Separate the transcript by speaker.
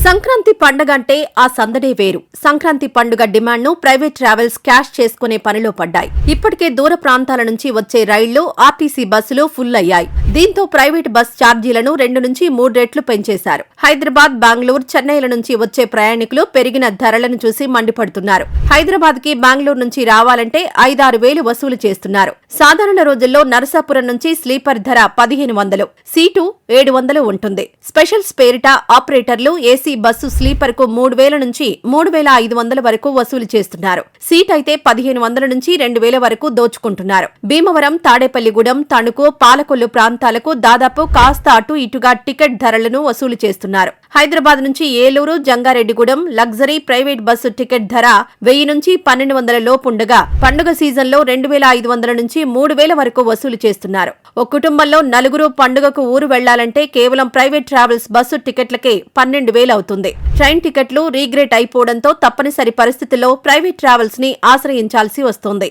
Speaker 1: సంక్రాంతి పండుగ అంటే ఆ సందడే వేరు. సంక్రాంతి పండుగ డిమాండ్ ను ప్రైవేట్ ట్రావెల్స్ క్యాష్ చేసుకునే పనిలో పడ్డాయి. ఇప్పటికే దూర ప్రాంతాల నుంచి వచ్చే రైళ్లు, ఆర్టీసీ బస్సులు ఫుల్ అయ్యాయి. దీంతో ప్రైవేట్ బస్ ఛార్జీలను 2 నుంచి 3 రెట్లు పెంచేశారు. హైదరాబాద్, బెంగళూరు, చెన్నైల నుంచి వచ్చే ప్రయాణికులు పెరిగిన ధరలను చూసి మండిపడుతున్నారు. హైదరాబాద్ కి బెంగళూరు నుంచి రావాలంటే 5-6 వేలు వసూలు చేస్తున్నారు. సాధారణ రోజుల్లో నరసాపురం నుంచి స్లీపర్ ధర 1500, సీటు 700 ఉంటుంది. స్పెషల్ స్పేరిటా ఆపరేటర్లు ఏసీ బస్సు స్లీపర్ కు 3000 నుంచి 3500 వరకు వసూలు చేస్తున్నారు. సీట్ అయితే 1500 నుంచి 2000 వరకు దోచుకుంటున్నారు. భీమవరం, తాడేపల్లిగూడెం, తణుకు, పాలకొల్లు ప్రాంతాలకు దాదాపు కాస్త అటు ఇటుగా టికెట్ ధరలను వసూలు చేస్తున్నారు. హైదరాబాద్ నుంచి Eluru, Jangareddygudem luxury private bus ticket ధర 1000 నుంచి 1200 లోపుండగా పండుగ సీజన్లో 2500 నుంచి 3000 వరకు వసూలు చేస్తున్నారు. ఒక కుటుంబంలో 4 పండుగకు ఊరు వెళ్లాలంటే కేవలం ప్రైవేట్ ట్రావెల్స్ బస్సు టికెట్లకే 12,000 అవుతుంది. ట్రైన్ టికెట్లు రీగ్రేట్ అయిపోవడంతో తప్పనిసరి పరిస్థితుల్లో ప్రైవేట్ ట్రావెల్స్ ని ఆశ్రయించాల్సి వస్తోంది.